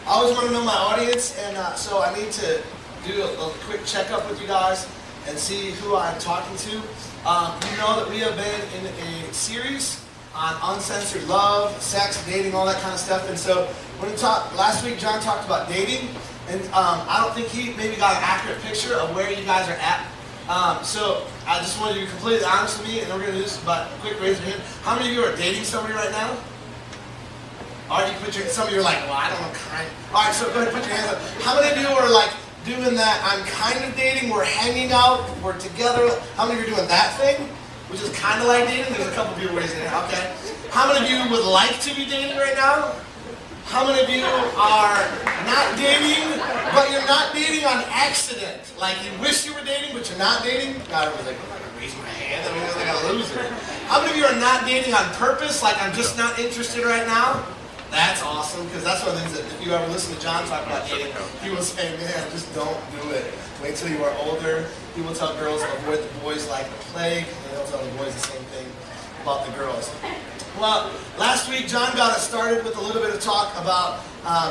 I always want to know my audience, and so I need to do a quick checkup with you guys and see who I'm talking to. You know that we have been in a series on uncensored love, sex, dating, all that kind of stuff. And so when we talked last week, John talked about dating, and I don't think he maybe got an accurate picture of where you guys are at. So I just wanted you to be completely honest with me, and we're going to do this about a quick raise of hand. How many of you are dating somebody right now? All right, you put some of you are like, well, I don't know, kind. All right, so go ahead and put your hands up. How many of you are like doing that? I'm kind of dating. We're hanging out. We're together. How many of you are doing that thing, which is kind of like dating? There's a couple people raising their hand. Okay. How many of you would like to be dating right now? How many of you are not dating, but you're not dating on accident? Like you wish you were dating, but you're not dating? God, I was like, I'm not gonna raise my hand. I mean, like a loser. How many of you are not dating on purpose? Like I'm just not interested right now? That's awesome, because that's one of the things that if you ever listen to John talk about dating, he will say, man, just don't do it. Wait till you are older. He will tell girls to avoid the boys like the plague, and he'll tell the boys the same thing about the girls. Well, last week John got us started with a little bit of talk about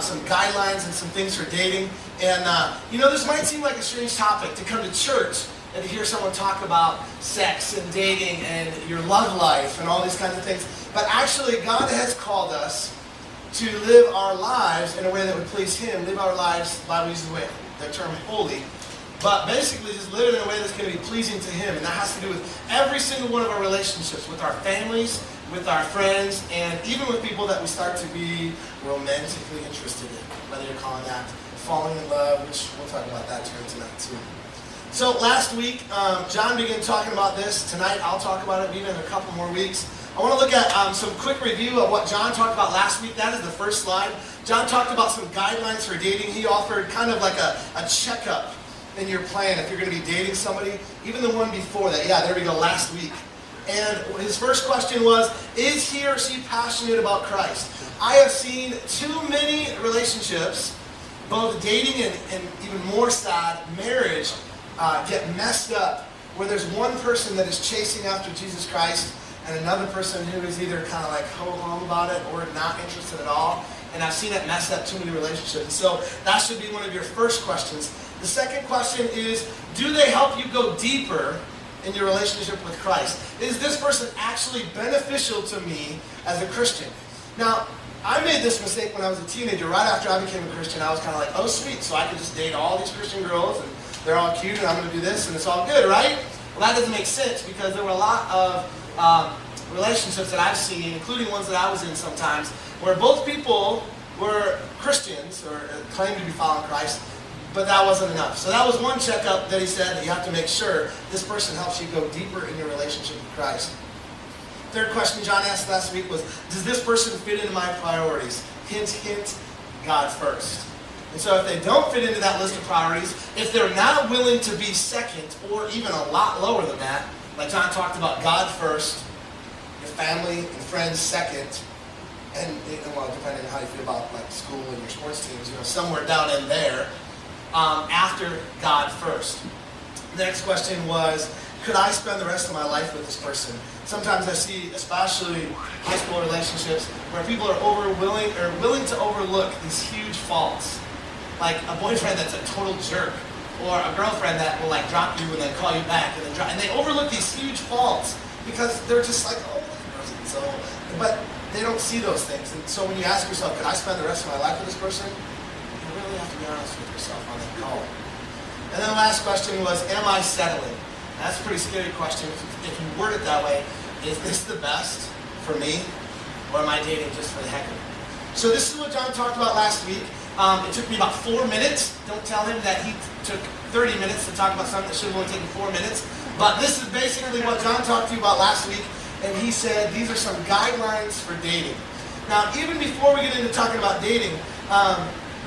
some guidelines and some things for dating. And you know, this might seem like a strange topic to come to church and to hear someone talk about sex and dating and your love life and all these kinds of things. But actually, God has called us to live our lives in a way that would please Him. Live our lives, the Bible uses the term holy. But basically just live it in a way that's going to be pleasing to Him. And that has to do with every single one of our relationships, with our families, with our friends, and even with people that we start to be romantically interested in. Whether you're calling that falling in love, which we'll talk about that term tonight too. So last week, John began talking about this. Tonight I'll talk about it, even in a couple more weeks. I want to look at some quick review of what John talked about last week. That is the first slide. John talked about some guidelines for dating. He offered kind of like a checkup in your plan if you're going to be dating somebody. Even the one before that. Yeah, there we go, last week. And his first question was, is he or she passionate about Christ? I have seen too many relationships, both dating and even more sad, marriage, get messed up, where there's one person that is chasing after Jesus Christ and another person who is either kind of like ho-hum about it or not interested at all. And I've seen it mess up too many relationships. And so that should be one of your first questions. The second question is, do they help you go deeper in your relationship with Christ? Is this person actually beneficial to me as a Christian? Now, I made this mistake when I was a teenager. Right after I became a Christian, I was kind of like, oh sweet, so I could just date all these Christian girls and they're all cute and I'm going to do this and it's all good, right? Well, that doesn't make sense because there were a lot of relationships that I've seen, including ones that I was in sometimes, where both people were Christians or claimed to be following Christ, but that wasn't enough. So that was one checkup that he said that you have to make sure this person helps you go deeper in your relationship with Christ. Third question John asked last week was, does this person fit into my priorities? Hint, hint, God first. And so if they don't fit into that list of priorities, if they're not willing to be second or even a lot lower than that, like John talked about, God first, your family and friends second, and well, depending on how you feel about like school and your sports teams, you know, somewhere down in there, after God first. The next question was, could I spend the rest of my life with this person? Sometimes I see, especially high school relationships, where people are willing to overlook these huge faults. Like a boyfriend that's a total jerk, or a girlfriend that will like drop you and then call you back, and they overlook these huge faults because they're just like, oh, that person. So, but they don't see those things. And so when you ask yourself, could I spend the rest of my life with this person? You really have to be honest with yourself on that call. And then the last question was, am I settling? That's a pretty scary question. If you word it that way, is this the best for me, or am I dating just for the heck of it? So this is what John talked about last week. It took me about 4 minutes. Don't tell him that he took 30 minutes to talk about something that should have only taken 4 minutes. But this is basically what John talked to you about last week. And he said these are some guidelines for dating. Now, even before we get into talking about dating,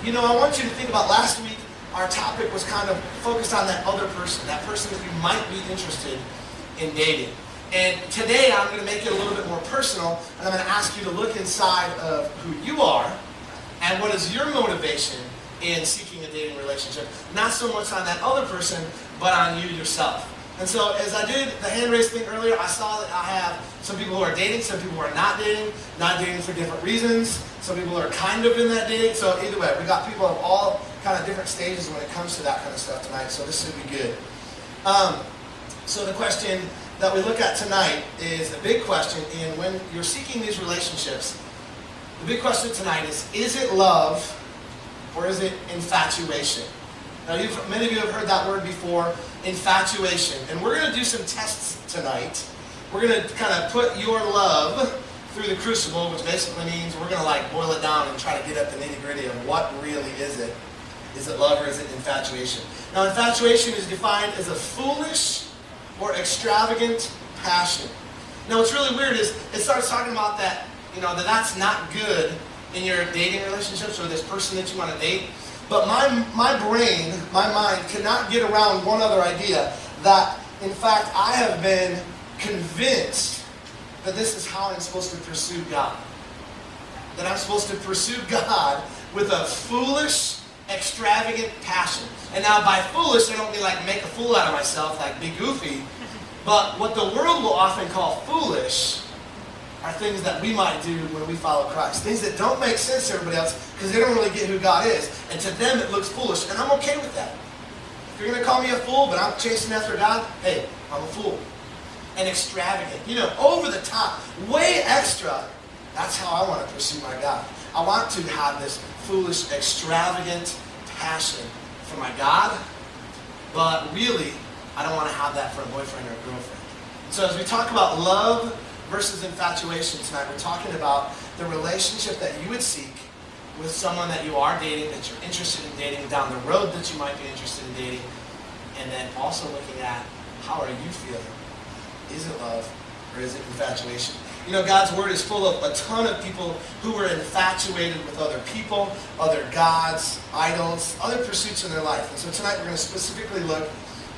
you know, I want you to think about last week. Our topic was kind of focused on that other person, that person that you might be interested in dating. And today I'm going to make it a little bit more personal, and I'm going to ask you to look inside of who you are and what is your motivation in seeking a dating relationship. Not so much on that other person, but on you yourself. And so as I did the hand raise thing earlier, I saw that I have some people who are dating, some people who are not dating for different reasons. Some people are kind of in that dating. So either way, we got people of all kind of different stages when it comes to that kind of stuff tonight. So this should be good. So the question that we look at tonight is a big question. And when you're seeking these relationships, the big question tonight is it love or is it infatuation? Now, many of you have heard that word before, infatuation. And we're going to do some tests tonight. We're going to kind of put your love through the crucible, which basically means we're going to like boil it down and try to get at the nitty-gritty of what really is it. Is it love or is it infatuation? Now, infatuation is defined as a foolish or extravagant passion. Now, what's really weird is it starts talking about that, that's not good in your dating relationships or this person that you want to date. But my brain, my mind, cannot get around one other idea that, in fact, I have been convinced that this is how I'm supposed to pursue God. That I'm supposed to pursue God with a foolish, extravagant passion. And now by foolish, I don't mean like make a fool out of myself, like be goofy. But what the world will often call foolish are things that we might do when we follow Christ. Things that don't make sense to everybody else because they don't really get who God is. And to them it looks foolish. And I'm okay with that. If you're going to call me a fool, but I'm chasing after God, hey, I'm a fool. And extravagant. Over the top. Way extra. That's how I want to pursue my God. I want to have this foolish, extravagant passion for my God. But really, I don't want to have that for a boyfriend or a girlfriend. So as we talk about love versus infatuation tonight, we're talking about the relationship that you would seek with someone that you are dating, that you're interested in dating, down the road that you might be interested in dating, and then also looking at how are you feeling? Is it love or is it infatuation? God's Word is full of a ton of people who were infatuated with other people, other gods, idols, other pursuits in their life. And so tonight we're going to specifically look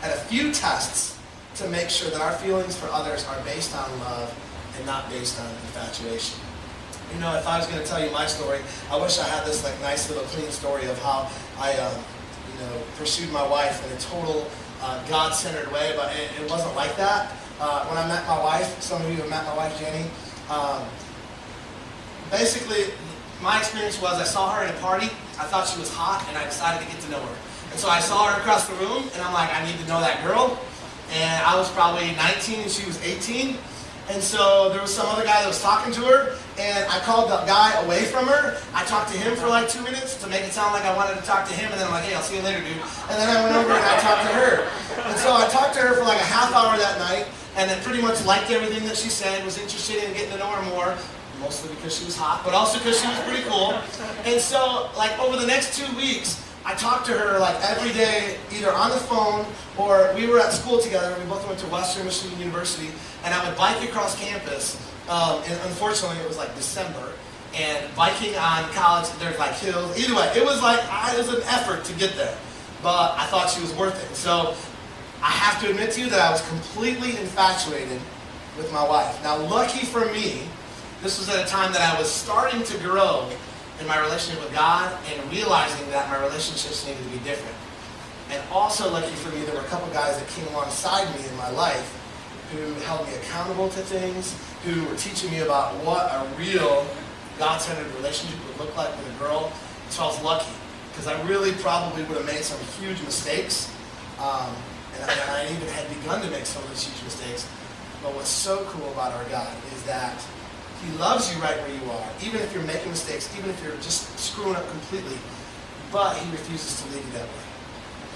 at a few tests to make sure that our feelings for others are based on love and not based on infatuation. If I was going to tell you my story, I wish I had this nice little clean story of how I pursued my wife in a total God-centered way, but it wasn't like that. When I met my wife, some of you have met my wife, Jenny, basically my experience was I saw her at a party, I thought she was hot, and I decided to get to know her. And so I saw her across the room, and I'm like, I need to know that girl. And I was probably 19 and she was 18. And so there was some other guy that was talking to her, and I called the guy away from her. I talked to him for like 2 minutes to make it sound like I wanted to talk to him, and then I'm like, hey, I'll see you later, dude. And then I went over and I talked to her. And so I talked to her for like a half hour that night, and then pretty much liked everything that she said, was interested in getting to know her more, mostly because she was hot, but also because she was pretty cool. And so over the next 2 weeks, I talked to her every day, either on the phone or we were at school together. We both went to Western Michigan University, and I would bike across campus. And unfortunately, it was December, and biking on college, there's hills. Either way, it was it was an effort to get there, but I thought she was worth it. So I have to admit to you that I was completely infatuated with my wife. Now, lucky for me, this was at a time that I was starting to grow in my relationship with God and realizing that my relationships needed to be different. And also lucky for me, there were a couple guys that came alongside me in my life who held me accountable to things, who were teaching me about what a real God-centered relationship would look like with a girl. So I was lucky, because I really probably would have made some huge mistakes. And I even had begun to make some of those huge mistakes. But what's so cool about our God is that He loves you right where you are, even if you're making mistakes, even if you're just screwing up completely. But He refuses to leave you that way.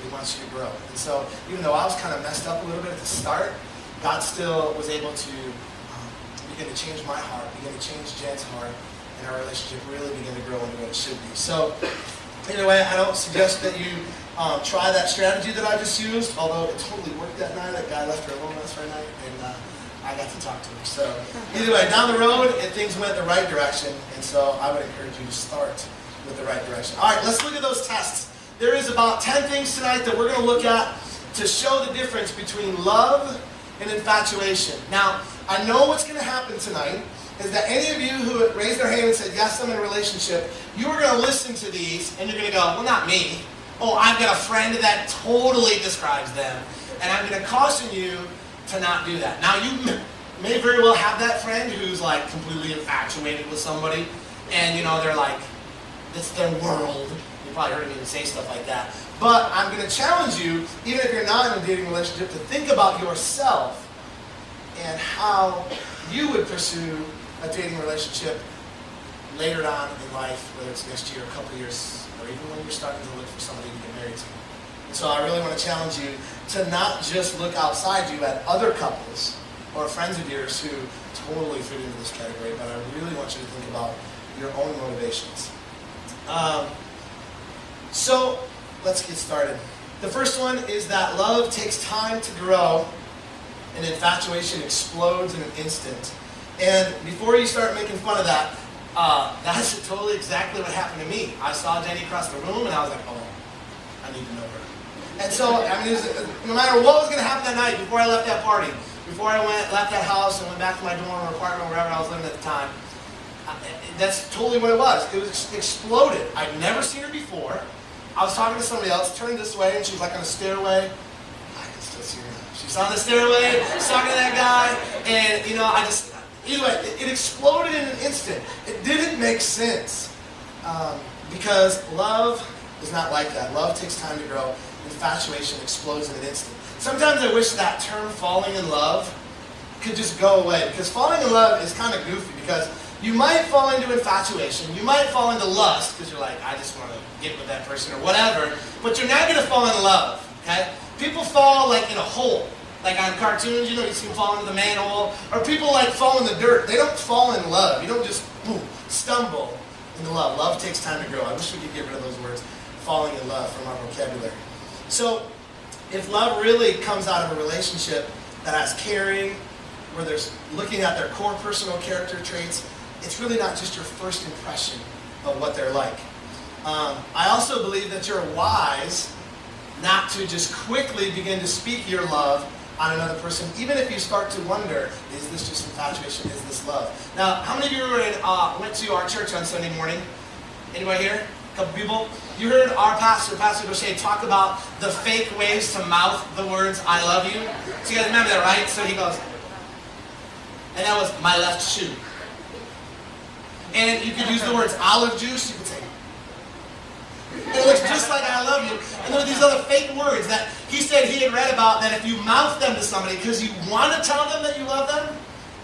He wants you to grow. And so, even though I was kind of messed up a little bit at the start, God still was able to begin to change my heart, begin to change Jen's heart, and our relationship really began to grow into what it should be. So, anyway, I don't suggest that you try that strategy that I just used, although it totally worked that night. That guy left her alone last night, and I got to talk to her. So either way, down the road, and things went the right direction, and so I would encourage you to start with the right direction. All right, let's look at those tests. There is about 10 things tonight that we're going to look at to show the difference between love and infatuation. Now, I know what's going to happen tonight is that any of you who raised their hand and said, yes, I'm in a relationship, you are going to listen to these, and you're going to go, well, not me. Oh, I've got a friend that totally describes them. And I'm going to caution you to not do that. Now, you may very well have that friend who's like completely infatuated with somebody, and they're like, it's their world. You probably heard me even say stuff like that. But I'm going to challenge you, even if you're not in a dating relationship, to think about yourself and how you would pursue a dating relationship later on in life, whether it's next year, a couple of years, or even when you're starting to look for somebody to get married to. And so I really want to challenge you to not just look outside you at other couples or friends of yours who totally fit into this category, but I really want you to think about your own motivations. So let's get started. The first one is that love takes time to grow and infatuation explodes in an instant. And before you start making fun of that, that's totally exactly what happened to me. I saw Jenny across the room and I was like, oh, I need to know her. And so, no matter what was going to happen that night before I left that party, before I left that house and went back to my dorm or apartment or wherever I was living at the time, that's totally what it was. It was exploded. I'd never seen her before. I was talking to somebody else, turned this way, and she was like on a stairway. I can still see her now. She's on the stairway, talking to that guy, and either way, it exploded in an instant. It didn't make sense because love is not like that. Love takes time to grow. Infatuation explodes in an instant. Sometimes I wish that term falling in love could just go away, because falling in love is kind of goofy, because you might fall into infatuation, you might fall into lust, because you're like, I just want to get with that person or whatever, but you're not going to fall in love, okay? People fall like in a hole, like on cartoons, you see them fall into the manhole, or people like fall in the dirt. They don't fall in love. You don't just boom, stumble into love. Love takes time to grow. I wish we could get rid of those words, falling in love, from our vocabulary. So, if love really comes out of a relationship that has caring, where there's looking at their core personal character traits, it's really not just your first impression of what they're like. I also believe that you're wise not to just quickly begin to speak your love on another person, even if you start to wonder, is this just infatuation, is this love? Now, how many of you went to our church on Sunday morning? Anybody here? A couple people? You heard our pastor, Pastor Gaucher, talk about the fake ways to mouth the words, I love you. So you guys remember that, right? So he goes, and that was my left shoe. And you could use the words olive juice, you could say, it looks just like I love you. And there are these other fake words that he said he had read about, that if you mouth them to somebody because you want to tell them that you love them,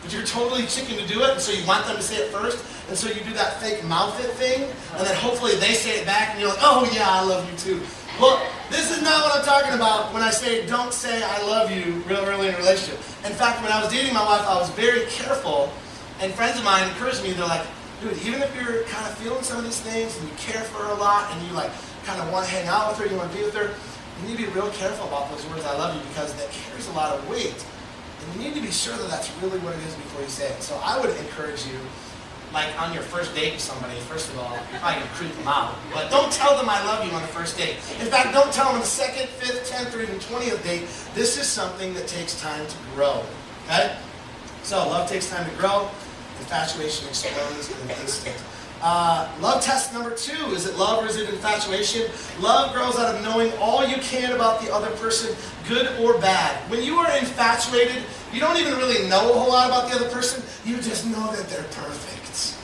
but you're totally chicken to do it, and so you want them to say it first, and so you do that fake mouth it thing, and then hopefully they say it back, and you're like, oh yeah, I love you too. Well, this is not what I'm talking about when I say don't say I love you real early in a relationship. In fact, when I was dating my wife, I was very careful, and friends of mine encouraged me. They're like, dude, even if you're kind of feeling some of these things, and you care for her a lot, and you like kind of want to hang out with her, you want to be with her, you need to be real careful about those words, I love you, because that carries a lot of weight. And you need to be sure that that's really what it is before you say it. So I would encourage you, like on your first date with somebody, first of all, you're probably going to creep them out. But don't tell them I love you on the first date. In fact, don't tell them on the second, 5th, 10th, or even 20th date. This is something that takes time to grow. Okay? So love takes time to grow. Infatuation explodes in an instant. Love test number 2. Is it love or is it infatuation? Love grows out of knowing all you can about the other person, good or bad. When you are infatuated, you don't even really know a whole lot about the other person. You just know that they're perfect.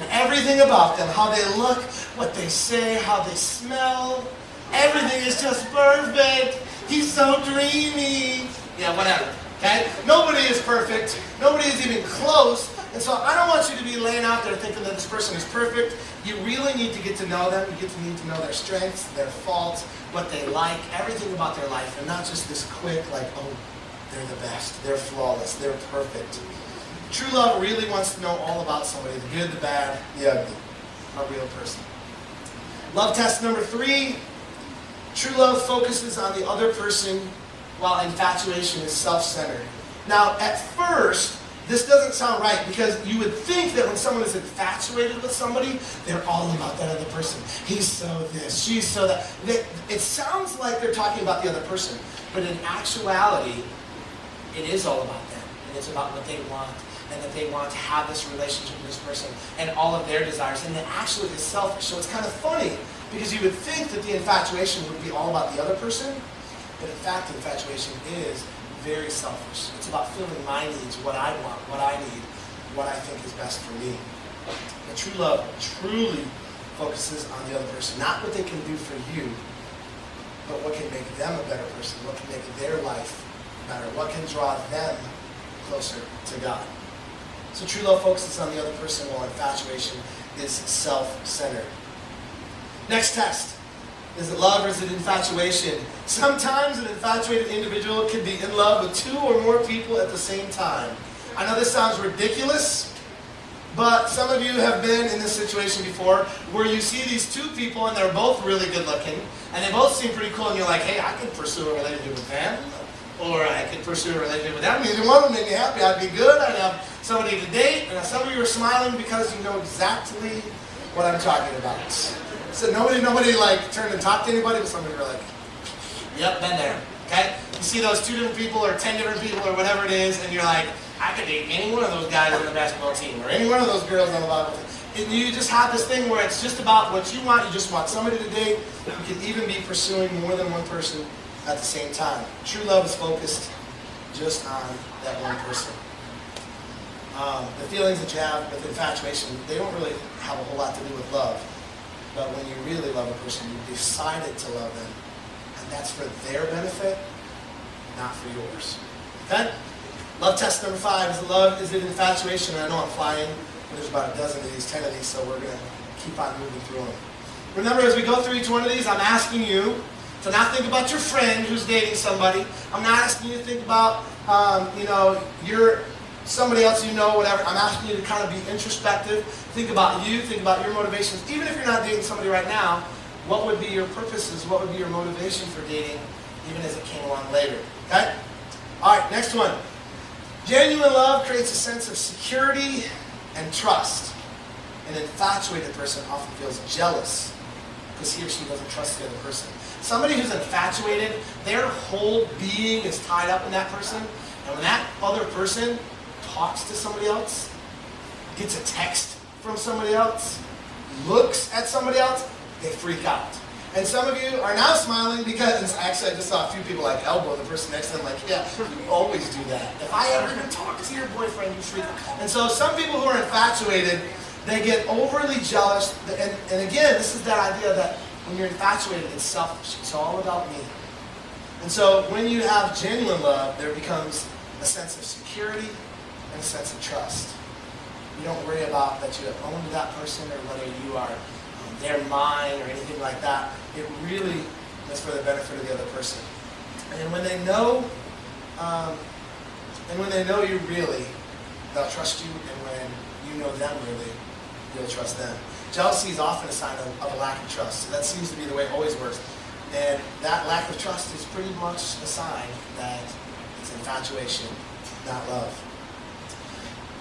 And everything about them, how they look, what they say, how they smell, everything is just perfect. He's so dreamy. Yeah, whatever. Okay? Nobody is perfect. Nobody is even close. And so I don't want you to be laying out there thinking that this person is perfect. You really need to get to know them. You need to know their strengths, their faults, what they like, everything about their life, and not just this quick, like, oh, they're the best, they're flawless, they're perfect. True love really wants to know all about somebody, the good, the bad, the ugly, a real person. Love test number 3. True love focuses on the other person, while infatuation is self-centered. Now, at first, this doesn't sound right, because you would think that when someone is infatuated with somebody, they're all about that other person. He's so this, she's so that. It sounds like they're talking about the other person, but in actuality, it is all about them. And it's about what they want, and that they want to have this relationship with this person, and all of their desires. And it actually is selfish. So it's kind of funny, because you would think that the infatuation would be all about the other person, But in fact, infatuation is very selfish. It's about filling my needs, what I want, what I need, what I think is best for me. But true love truly focuses on the other person, not what they can do for you, but what can make them a better person, what can make their life better, what can draw them closer to God. So true love focuses on the other person, while infatuation is self-centered. Next test. Is it love or is it infatuation? Sometimes an infatuated individual can be in love with 2 or more people at the same time. I know this sounds ridiculous, but some of you have been in this situation before where you see these 2 people and they're both really good looking and they both seem pretty cool and you're like, hey, I could pursue a relationship with them, or I could pursue a relationship with them. Either one would make me happy. I'd be good. I'd have somebody to date. And some of you are smiling because you know exactly what I'm talking about. So nobody like turned and talked to anybody, but some of you were like, yep, been there. Okay? You see those 2 different people or 10 different people or whatever it is, and you're like, I could date any one of those guys on the basketball team or any one of those girls on the volleyball team. And you just have this thing where it's just about what you want. You just want somebody to date. You can even be pursuing more than one person at the same time. True love is focused just on that one person. The feelings that you have with infatuation, they don't really have a whole lot to do with love. But when you really love a person, you decided to love them, and that's for their benefit, not for yours. Okay? Love test number 5 is love. Is it infatuation? And I know I'm flying, but there's about a dozen of these, 10 of these, so we're going to keep on moving through them. Remember, as we go through each one of these, I'm asking you to not think about your friend who's dating somebody. I'm not asking you to think about, you're somebody else you know, whatever. I'm asking you to kind of be introspective. Think about you. Think about your motivations. Even if you're not dating somebody right now, what would be your purposes? What would be your motivation for dating, even as it came along later? Okay? All right, next one. Genuine love creates a sense of security and trust. An infatuated person often feels jealous because he or she doesn't trust the other person. Somebody who's infatuated, their whole being is tied up in that person. And when that other person talks to somebody else, gets a text from somebody else, looks at somebody else, they freak out. And some of you are now smiling because, actually I just saw a few people like elbow the person next to them like, yeah, you always do that. If I ever even talk to your boyfriend, you freak out. And so some people who are infatuated, they get overly jealous. And again, this is that idea that when you're infatuated, it's selfish. It's all about me. And so when you have genuine love, there becomes a sense of security and a sense of trust. You don't worry about that you have owned that person or whether you are their mind or anything like that. It really is for the benefit of the other person. And when they know, you really, they'll trust you. And when you know them really, you'll trust them. Jealousy is often a sign of a lack of trust. So that seems to be the way it always works. And that lack of trust is pretty much a sign that it's infatuation, not love.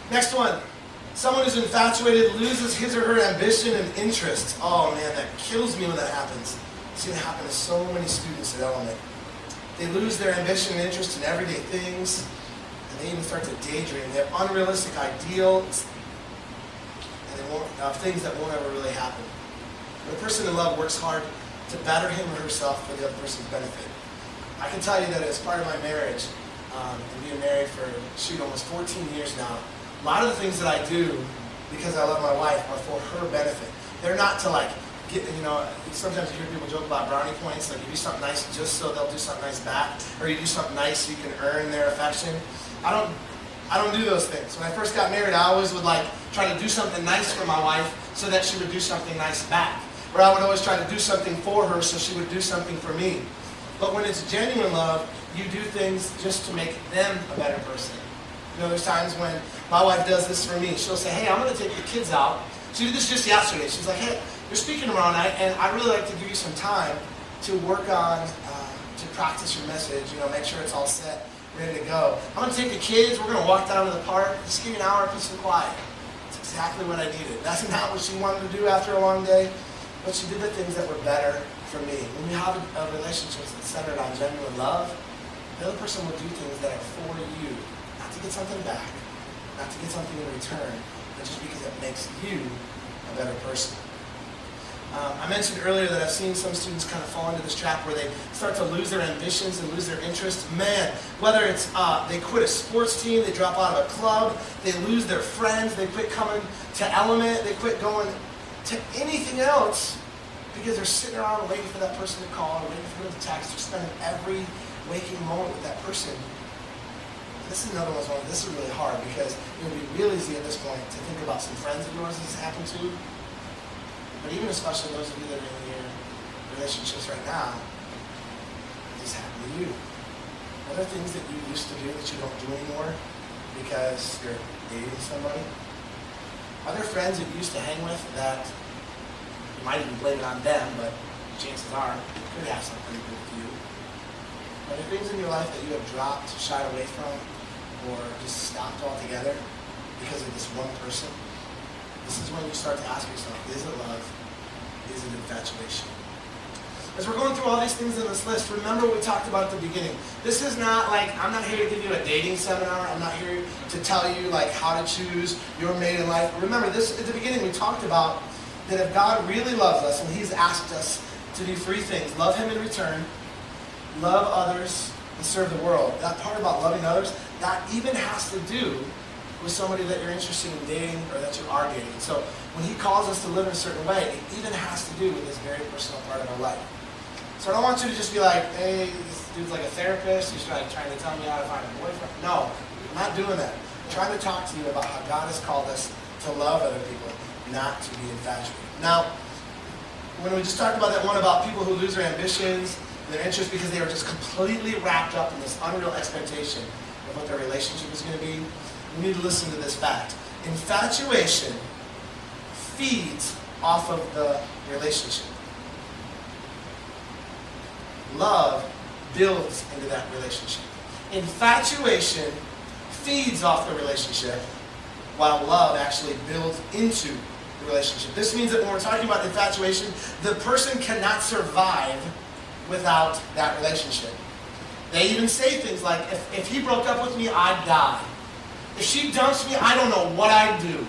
Next one. Someone who's infatuated loses his or her ambition and interest. Oh man, that kills me when that happens. It's going to happen to so many students at Element. They lose their ambition and interest in everyday things, and they even start to daydream. They have unrealistic ideals, and they won't, things that won't ever really happen. When a person in love works hard to better him or herself for the other person's benefit. I can tell you that as part of my marriage, and being married for, almost 14 years now, a lot of the things that I do, because I love my wife, are for her benefit. They're not to get, sometimes you hear people joke about brownie points, like you do something nice just so they'll do something nice back, or you do something nice so you can earn their affection. I don't do those things. When I first got married, I always would try to do something nice for my wife so that she would do something nice back. Or I would always try to do something for her so she would do something for me. But when it's genuine love, you do things just to make them a better person. There's times when my wife does this for me. She'll say, hey, I'm going to take the kids out. She did this just yesterday. She's like, hey, you're speaking tomorrow night, and I'd really like to give you some time to work on, to practice your message, make sure it's all set, ready to go. I'm going to take the kids. We're going to walk down to the park. Just give me an hour of peace and quiet. That's exactly what I needed. That's not what she wanted to do after a long day, but she did the things that were better for me. When you have a relationship that's centered on genuine love, the other person will do things that are for you. Not to get something back, not to get something in return, but just because it makes you a better person. I mentioned earlier that I've seen some students kind of fall into this trap where they start to lose their ambitions and lose their interest. Man, whether it's they quit a sports team, they drop out of a club, they lose their friends, they quit coming to Element, they quit going to anything else because they're sitting around waiting for that person to call or waiting for them to text. They're spending every waking moment with that person. This is another one. This is really hard because it would be real easy at this point to think about some friends of yours this has happened to. But even especially those of you that are in your relationships right now, this happened to you. Are there things that you used to do that you don't do anymore because you're dating somebody? Are there friends that you used to hang with that you might even blame it on them, but chances are they could have something pretty good with you? Are there things in your life that you have dropped, shied away from, or just stopped altogether because of this one person? This is when you start to ask yourself, is it love? Is it infatuation? As we're going through all these things in this list, remember what we talked about at the beginning. This is not like, I'm not here to give you a dating seminar. I'm not here to tell you like how to choose your mate in life. Remember, this at the beginning we talked about that if God really loves us and He's asked us to do three things: love Him in return, love others, and serve the world. That part about loving others, that even has to do with somebody that you're interested in dating or that you are dating. So when He calls us to live in a certain way, it even has to do with this very personal part of our life. So I don't want you to just be like, hey, this dude's like a therapist, he's like trying to tell me how to find a boyfriend. No, I'm not doing that. I'm trying to talk to you about how God has called us to love other people, not to be infatuated. Now, when we just talked about that one about people who lose their ambitions, their interests because they are just completely wrapped up in this unreal expectation of what their relationship is going to be, we need to listen to this fact. Infatuation feeds off of the relationship. Love builds into that relationship. Infatuation feeds off the relationship, while love actually builds into the relationship. This means that when we're talking about infatuation, the person cannot survive without that relationship. They even say things like, if he broke up with me, I'd die. If she dumps me, I don't know what I'd do.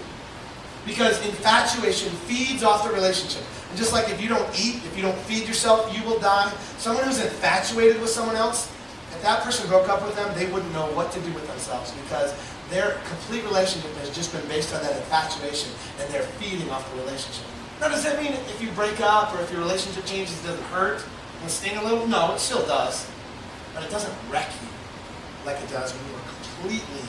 Because infatuation feeds off the relationship. And just like if you don't eat, if you don't feed yourself, you will die. Someone who's infatuated with someone else, if that person broke up with them, they wouldn't know what to do with themselves because their complete relationship has just been based on that infatuation and they're feeding off the relationship. Now, does that mean if you break up or if your relationship changes, it doesn't hurt and sting a little? No, it still does. But it doesn't wreck you like it does when you are completely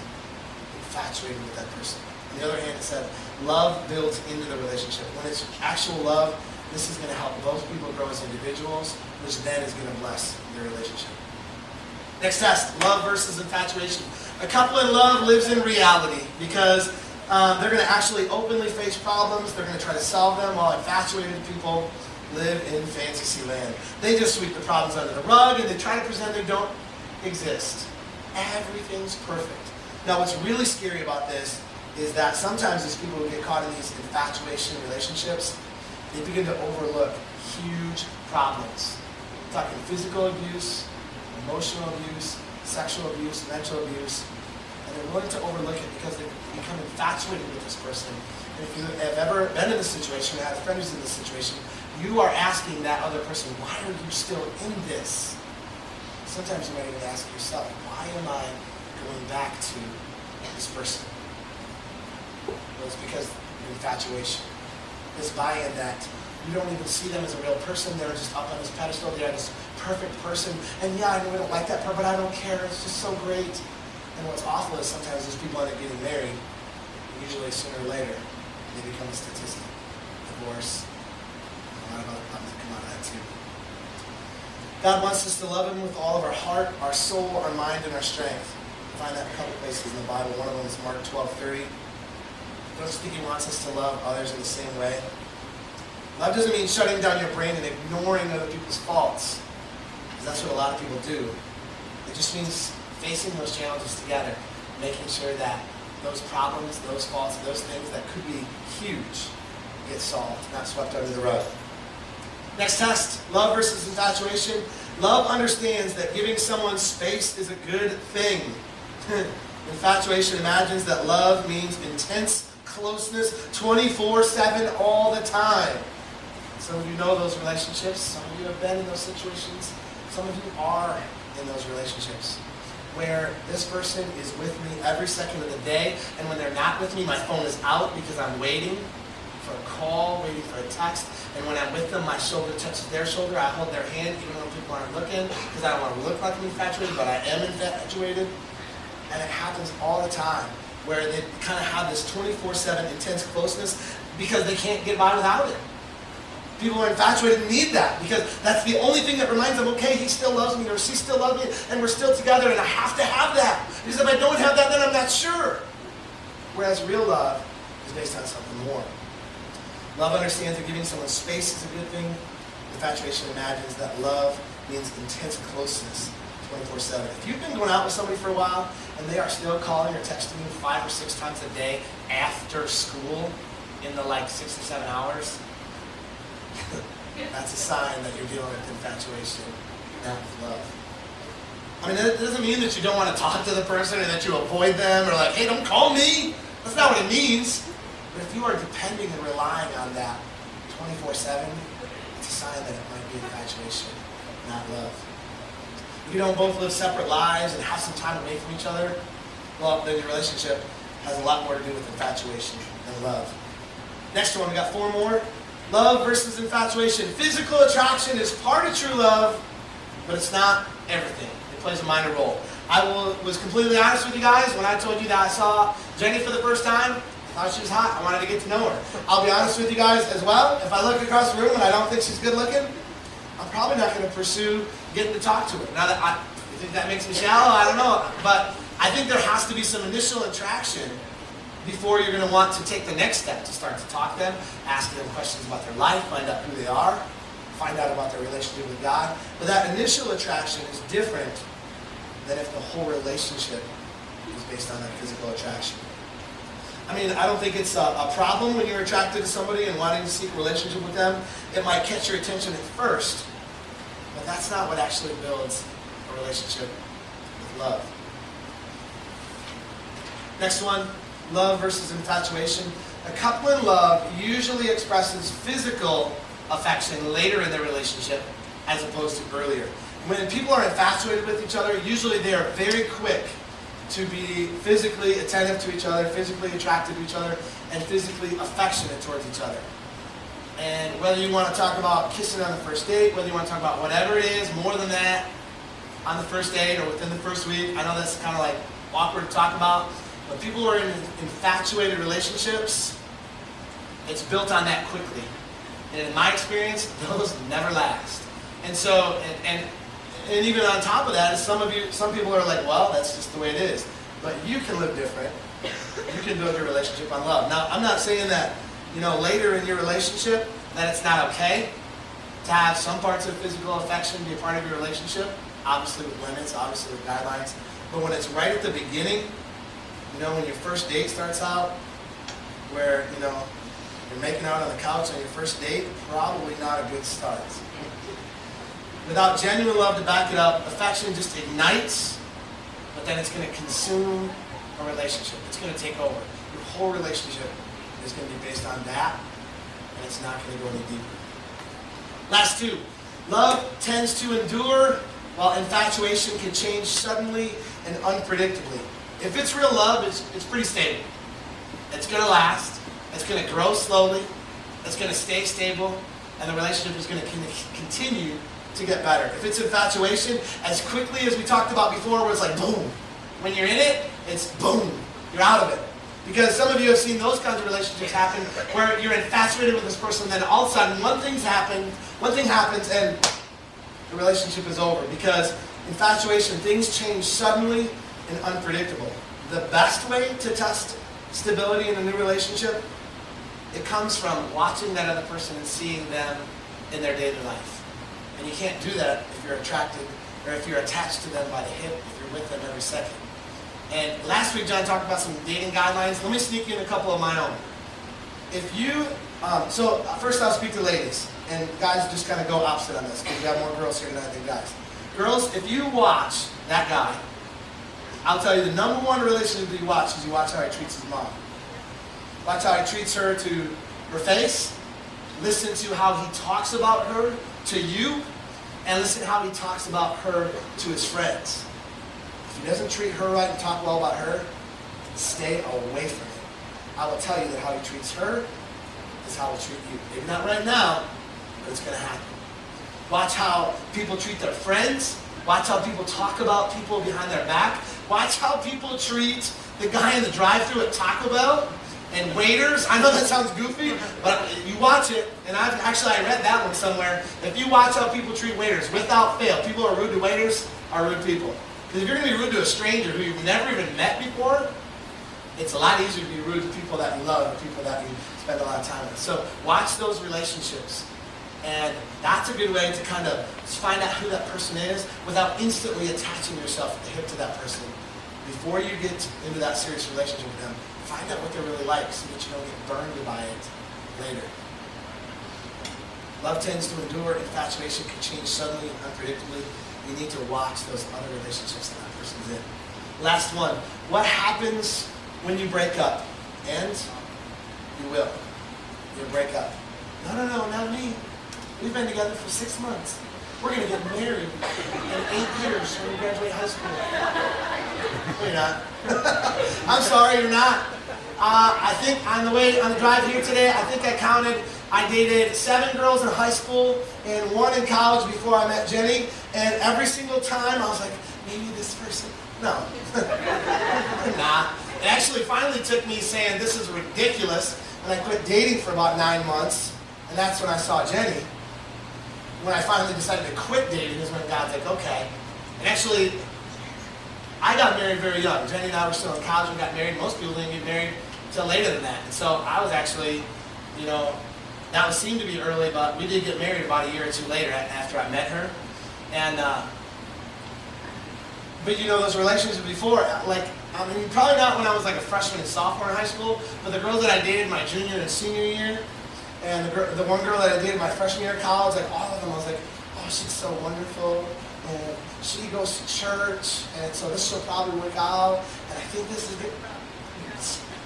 infatuated with that person. On the other hand, it said, love builds into the relationship. When it's actual love, this is going to help both people grow as individuals, which then is going to bless their relationship. Next test, love versus infatuation. A couple in love lives in reality because they're going to actually openly face problems. They're going to try to solve them, while infatuated people live in fantasy land. They just sweep the problems under the rug and they try to pretend they don't exist. Everything's perfect. Now, what's really scary about this is that sometimes these people who get caught in these infatuation relationships, they begin to overlook huge problems. We're talking physical abuse, emotional abuse, sexual abuse, mental abuse, and they're willing to overlook it because they become infatuated with this person. And if you have ever been in this situation, or had a friend who's in this situation, you are asking that other person, why are you still in this? Sometimes you might even ask yourself, why am I going back to this person? Well, it's because of infatuation. This buy-in that you don't even see them as a real person. They're just up on this pedestal. They're this perfect person. And yeah, I know we don't like that part, but I don't care. It's just so great. And what's awful is sometimes those people end up getting married. And usually sooner or later, they become a statistic. Divorce. A lot of other problems that come out of that too. God wants us to love Him with all of our heart, our soul, our mind, and our strength. You find that in a couple places in the Bible. One of them is Mark 12:30. Don't you think He wants us to love others in the same way? Love doesn't mean shutting down your brain and ignoring other people's faults, because that's what a lot of people do. It just means facing those challenges together, making sure that those problems, those faults, those things that could be huge get solved, not swept under the rug. Next test, love versus infatuation. Love understands that giving someone space is a good thing. Infatuation imagines that love means intense closeness 24/7 all the time. Some of you know those relationships. Some of you have been in those situations. Some of you are in those relationships where this person is with me every second of the day, and when they're not with me, my phone is out because I'm waiting for a call, waiting for a text, and when I'm with them, my shoulder touches their shoulder, I hold their hand even when people aren't looking, because I don't want to look like I'm infatuated, but I am infatuated. And it happens all the time, where they kind of have this 24/7 intense closeness because they can't get by without it. People who are infatuated need that, because that's the only thing that reminds them, okay, he still loves me, or she still loves me, and we're still together, and I have to have that. Because if I don't have that, then I'm not sure. Whereas real love is based on something more. Love understands that giving someone space is a good thing. Infatuation imagines that love means intense closeness 24/7. If you've been going out with somebody for a while, and they are still calling or texting you 5 or 6 times a day after school in the 6 or 7 hours, that's a sign that you're dealing with infatuation, not with love. I mean, that doesn't mean that you don't want to talk to the person or that you avoid them or hey, don't call me. That's not what it means. But if you are depending and relying on that 24/7, it's a sign that it might be infatuation, not love. If you don't both live separate lives and have some time away from each other, well, then your relationship has a lot more to do with infatuation than love. Next one, we got 4 more. Love versus infatuation. Physical attraction is part of true love, but it's not everything. It plays a minor role. I was completely honest with you guys when I told you that I saw Jenny for the first time. I thought she was hot. I wanted to get to know her. I'll be honest with you guys as well. If I look across the room and I don't think she's good looking, I'm probably not going to pursue getting to talk to her. Now, you think that makes me shallow? I don't know. But I think there has to be some initial attraction before you're going to want to take the next step to start to talk to them, ask them questions about their life, find out who they are, find out about their relationship with God. But that initial attraction is different than if the whole relationship is based on that physical attraction. I mean, I don't think it's a problem when you're attracted to somebody and wanting to seek a relationship with them. It might catch your attention at first, but that's not what actually builds a relationship with love. Next one. Love versus infatuation. A couple in love usually expresses physical affection later in their relationship as opposed to earlier. When people are infatuated with each other, usually they are very quick to be physically attentive to each other, physically attracted to each other, and physically affectionate towards each other. And whether you want to talk about kissing on the first date, whether you want to talk about whatever it is, more than that, on the first date or within the first week, I know that's kind of awkward to talk about, but people who are in infatuated relationships, it's built on that quickly. And in my experience, those never last. And so, and even on top of that, some people are like, well, that's just the way it is. But you can live different. You can build your relationship on love. Now, I'm not saying that, later in your relationship, that it's not okay to have some parts of physical affection be a part of your relationship, obviously with limits, obviously with guidelines. But when it's right at the beginning, when your first date starts out, where, you're making out on the couch on your first date, probably not a good start. Without genuine love to back it up, affection just ignites, but then it's going to consume a relationship. It's going to take over. Your whole relationship is going to be based on that, and it's not going to go any deeper. Last 2. Love tends to endure, while infatuation can change suddenly and unpredictably. If it's real love, it's pretty stable. It's going to last. It's going to grow slowly. It's going to stay stable. And the relationship is going to continue to get better. If it's infatuation, as quickly as we talked about before, where it's boom. When you're in it, it's boom. You're out of it. Because some of you have seen those kinds of relationships happen where you're infatuated with this person, then all of a sudden one thing happens, and the relationship is over. Because infatuation, things change suddenly and unpredictable. The best way to test stability in a new relationship, it comes from watching that other person and seeing them in their daily life. And you can't do that if you're attracted or if you're attached to them by the hip, if you're with them every second. And last week, John talked about some dating guidelines. Let me sneak in a couple of my own. If you, so first I'll speak to ladies. And guys, just kind of go opposite on this, because we have more girls here tonight than guys. Girls, if you watch that guy, I'll tell you the number one relationship that you watch is you watch how he treats his mom. Watch how he treats her to her face, listen to how he talks about her to you, and listen to how he talks about her to his friends. If he doesn't treat her right and talk well about her, stay away from him. I will tell you that how he treats her is how he'll treat you. Maybe not right now, but it's going to happen. Watch how people treat their friends. Watch how people talk about people behind their back. Watch how people treat the guy in the drive-thru at Taco Bell and waiters. I know that sounds goofy, but you watch it, and I read that one somewhere. If you watch how people treat waiters, without fail, people who are rude to waiters are rude people. Because if you're going to be rude to a stranger who you've never even met before, it's a lot easier to be rude to people that you love or people that you spend a lot of time with. So watch those relationships. And that's a good way to kind of find out who that person is without instantly attaching yourself at the hip to that person. Before you get into that serious relationship with them, find out what they're really like so that you don't get burned by it later. Love tends to endure. Infatuation can change suddenly and unpredictably. You need to watch those other relationships that person's in. Last one. What happens when you break up? And you will. You'll break up. No, not me. We've been together for 6 months. We're going to get married in 8 years when we graduate high school. No, you're not. I'm sorry, you're not. I think on the drive here today, I dated 7 girls in high school and 1 in college before I met Jenny. And every single time I was like, maybe this person. No. I'm not. It actually finally took me saying this is ridiculous. And I quit dating for about 9 months. And that's when I saw Jenny. When I finally decided to quit dating is when God's like, okay. And actually, I got married very young. Jenny and I were still in college when we got married. Most people didn't get married until later than that. And so I was actually, that would seem to be early, but we did get married about a year or 2 later after I met her. And, but those relationships before, probably not when I was like a freshman and sophomore in high school, but the girls that I dated my junior and senior year, and the one girl that I dated my freshman year of college, like all of them, I was like, oh, she's so wonderful, and she goes to church, and so this will probably work out, and I think this is good.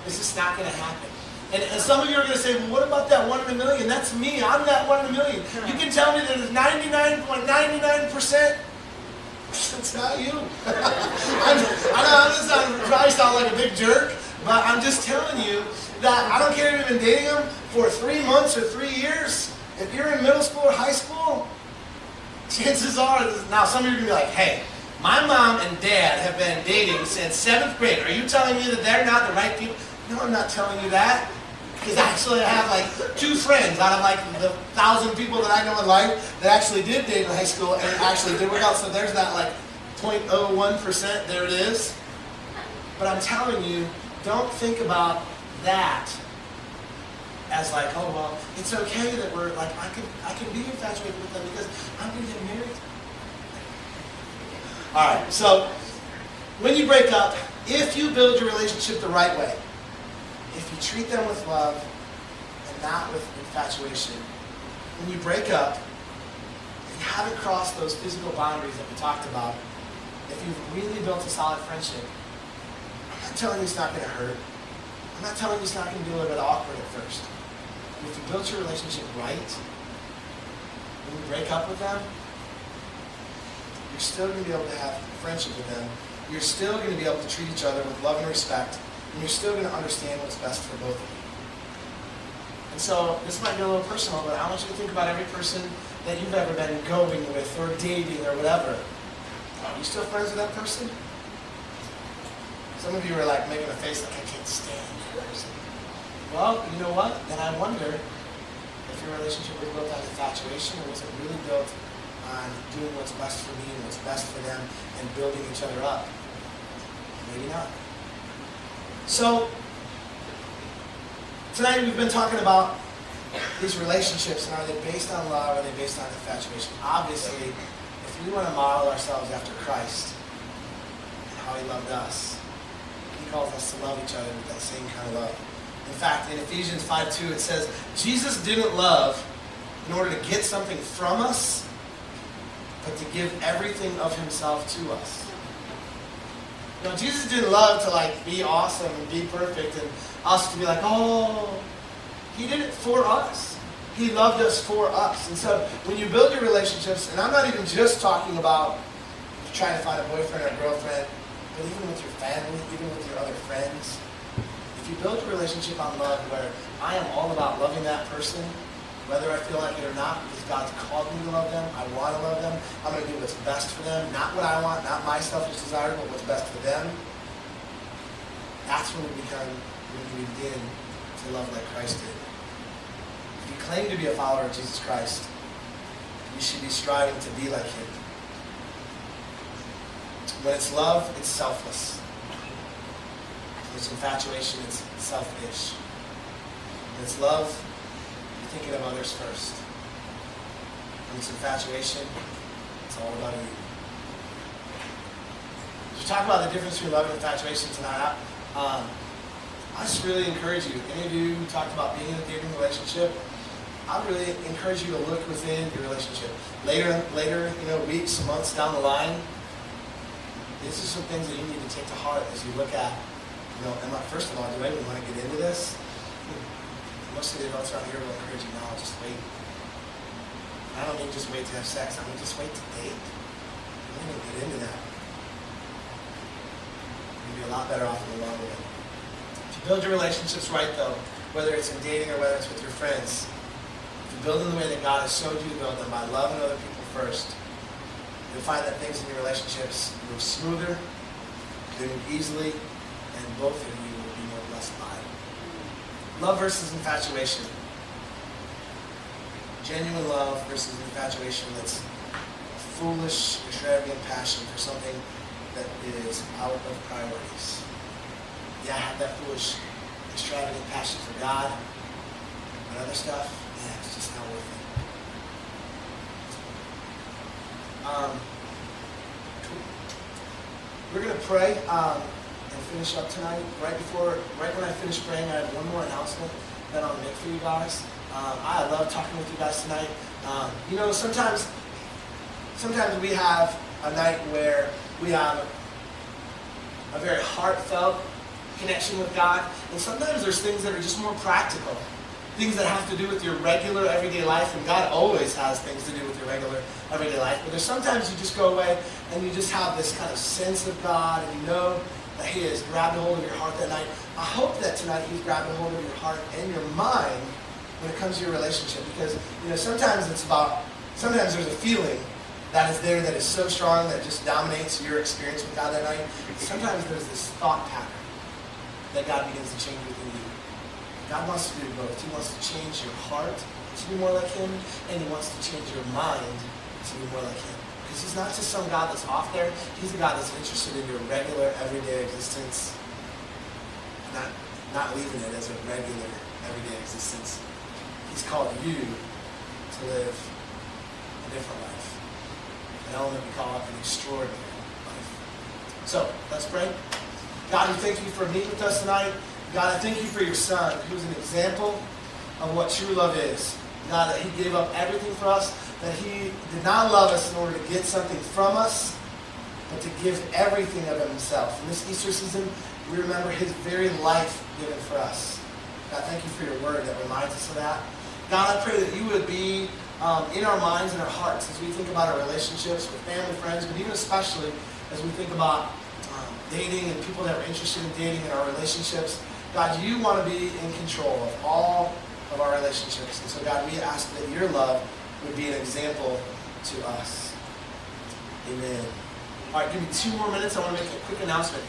It's just not going to happen. And some of you are going to say, well, what about that 1 in a million? That's me. I'm that 1 in a million. You can tell me that it's 99.99%. It's not you. I know I'm probably sound like a big jerk, but I'm just telling you that I don't care if you've been dating them for 3 months or 3 years. If you're in middle school or high school, chances are, now some of you are going to be like, hey, my mom and dad have been dating since 7th grade. Are you telling me that they're not the right people? No, I'm not telling you that. Because actually I have like 2 friends out of like the 1,000 people that I know in life that actually did date in high school and actually did work out. So there's that like 0.01%, there it is. But I'm telling you, don't think about that as like, oh well, it's okay that we're like, I can be infatuated with them because I'm going to get married. Alright, so when you break up, if you build your relationship the right way, if you treat them with love and not with infatuation, when you break up, if you haven't crossed those physical boundaries that we talked about, if you've really built a solid friendship, I'm not telling you it's not going to hurt. I'm not telling you it's not going to be a little bit awkward at first. But if you built your relationship right, when you break up with them, you're still going to be able to have friendship with them. You're still going to be able to treat each other with love and respect. And you're still going to understand what's best for both of you. And so, this might be a little personal, but I want you to think about every person that you've ever been going with or dating or whatever. Are you still friends with that person? Some of you are like making a face like, I can't stand that person. Well, you know what? Then I wonder if your relationship was built on infatuation or was it really built on doing what's best for me and what's best for them and building each other up? Maybe not. So, tonight we've been talking about these relationships, and are they based on love or are they based on infatuation? Obviously, if we want to model ourselves after Christ and how He loved us, He calls us to love each other with that same kind of love. In fact, in Ephesians 5:2 it says, Jesus didn't love in order to get something from us, but to give everything of Himself to us. Jesus didn't love to like be awesome and be perfect and us to be like, oh, He did it for us. He loved us for us. And so when you build your relationships, and I'm not even just talking about trying to find a boyfriend or a girlfriend, but even with your family, even with your other friends, if you build your relationship on love where I am all about loving that person, whether I feel like it or not, because God's called me to love them, I want to love them, I'm going to do what's best for them, not what I want, not my selfish desire, but what's best for them. That's when we begin to love like Christ did. If you claim to be a follower of Jesus Christ, you should be striving to be like Him. When it's love, it's selfless. When it's infatuation, it's selfish. When it's love, you're thinking of others first. When it's infatuation, it's all about you. As we talk about the difference between love and infatuation tonight, I just really encourage you. Any of you who talked about being in a dating relationship, I really encourage you to look within your relationship. Later, weeks, months down the line, these are some things that you need to take to heart as you look at, first of all, do I even want to get into this? Most of the adults around here will encourage you, no, just wait. I don't mean just wait to have sex. I mean just wait to date. You don't even get into that. You'll be a lot better off in the long run. If you build your relationships right, though, whether it's in dating or whether it's with your friends, if you build them the way that God has showed you to build them, by loving other people first, you'll find that things in your relationships move smoother, they move easily, and both of you will be more blessed by it. Love versus infatuation. Genuine love versus infatuation that's foolish, extravagant passion for something that is out of priorities. Yeah, I have that foolish, extravagant passion for God, but other stuff, it's just not worth it. We're going to pray and finish up tonight. Right when I finish praying, I have one more announcement that I'll make for you guys. I love talking with you guys tonight. Sometimes we have a night where we have a very heartfelt connection with God, and sometimes there's things that are just more practical. Things that have to do with your regular everyday life, and God always has things to do with your regular everyday life. But there's sometimes you just go away and you just have this kind of sense of God, and you know that He has grabbed a hold of your heart that night. I hope that tonight He's grabbed a hold of your heart and your mind when it comes to your relationship, because sometimes there's a feeling that is there that is so strong that just dominates your experience with God that night. Sometimes there's this thought pattern that God begins to change within you. God wants to do both. He wants to change your heart to be more like Him, and He wants to change your mind to be more like Him. Because He's not just some God that's off there. He's a God that's interested in your regular, everyday existence, not leaving it as a regular, everyday existence. He's called you to live a different life. An element we call an extraordinary life. So, let's pray. God, we thank You for meeting with us tonight. God, I thank You for Your Son, who's an example of what true love is. God, that He gave up everything for us, that He did not love us in order to get something from us, but to give everything of Himself. In this Easter season, we remember His very life given for us. God, thank You for Your word that reminds us of that. God, I pray that You would be in our minds and our hearts as we think about our relationships with family, friends, but even especially as we think about dating and people that are interested in dating and our relationships. God, You want to be in control of all of our relationships. And so, God, we ask that Your love would be an example to us. Amen. All right, give me 2 more minutes. I want to make a quick announcement.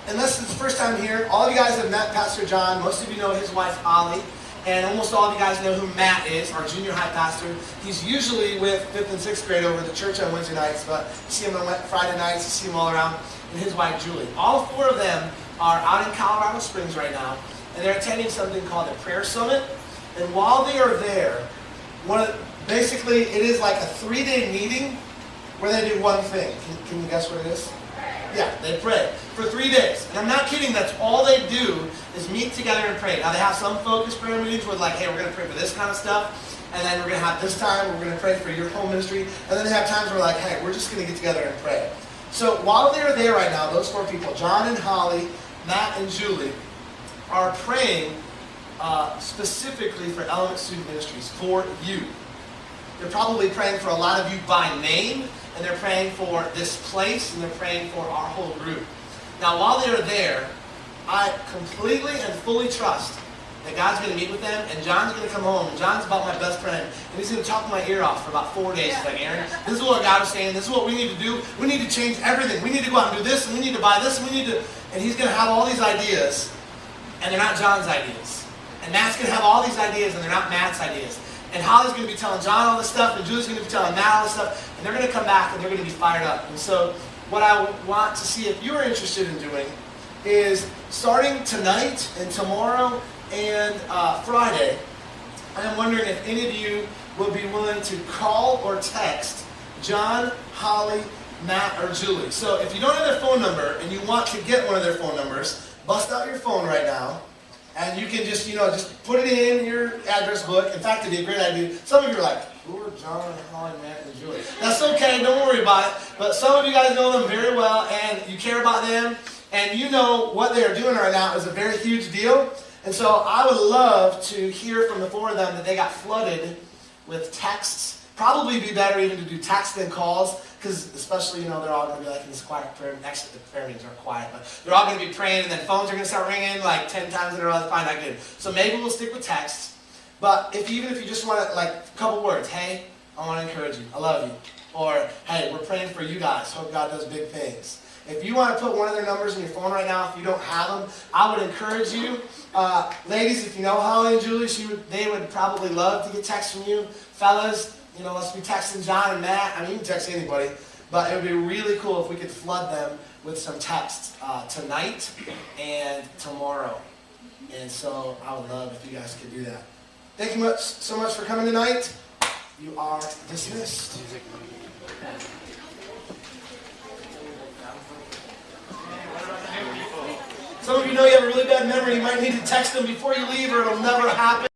Unless it's the first time here, all of you guys have met Pastor John. Most of you know his wife, Ollie. And almost all of you guys know who Matt is, our junior high pastor. He's usually with 5th and 6th grade over at the church on Wednesday nights, but you see him on Friday nights, you see him all around, and his wife, Julie. All 4 of them are out in Colorado Springs right now, and they're attending something called a prayer summit. And while they are there, basically it is like a 3-day meeting where they do one thing. Can you guess what it is? Yeah, they pray for 3 days. And I'm not kidding, that's all they do is meet together and pray. Now they have some focused prayer meetings where like, hey, we're going to pray for this kind of stuff. And then we're going to have this time, we're going to pray for your home ministry. And then they have times where like, hey, we're just going to get together and pray. So while they're there right now, those 4 people, John and Holly, Matt and Julie, are praying specifically for Element Student Ministries, for you. They're probably praying for a lot of you by name, and they're praying for this place, and they're praying for our whole group. Now, while they're there, I completely and fully trust that God's going to meet with them, and John's going to come home, and John's about my best friend, and he's going to talk my ear off for about 4 days. He's like, Aaron, this is what God is saying, this is what we need to do, we need to change everything, we need to go out and do this, and we need to buy this, and we need to, and he's going to have all these ideas, and they're not John's ideas. And Matt's going to have all these ideas, and they're not Matt's ideas. And Holly's going to be telling John all this stuff, and Julie's going to be telling Matt all this stuff, and they're going to come back, and they're going to be fired up. And so what I want to see if you're interested in doing is starting tonight and tomorrow and Friday, I'm wondering if any of you will be willing to call or text John, Holly, Matt, or Julie. So if you don't have their phone number and you want to get one of their phone numbers, bust out your phone right now, and you can just, just put it in your address book. In fact, it'd be a great idea. Some of you are like, who are John, Holly, Matt, and Julie? That's okay, don't worry about it. But some of you guys know them very well, and you care about them, and you know what they are doing right now is a very huge deal. And so I would love to hear from the four of them that they got flooded with texts. Probably be better even to do text than calls, because especially, they're all going to be like in this quiet prayer. Actually, the prayer meetings aren't quiet, but they're all going to be praying, and then phones are going to start ringing like 10 times in a row. That's probably not good. So maybe we'll stick with texts. But even if you just want to, a couple words, hey, I want to encourage you. I love you. Or, hey, we're praying for you guys. Hope God does big things. If you want to put one of their numbers in your phone right now, if you don't have them, I would encourage you. Ladies, if you know Holly and Julie, they would probably love to get texts from you. Fellas, let's be texting John and Matt. I mean, you can text anybody. But it would be really cool if we could flood them with some texts tonight and tomorrow. And so I would love if you guys could do that. Thank you so much for coming tonight. You are dismissed. Some of you know you have a really bad memory. You might need to text them before you leave, or it'll never happen.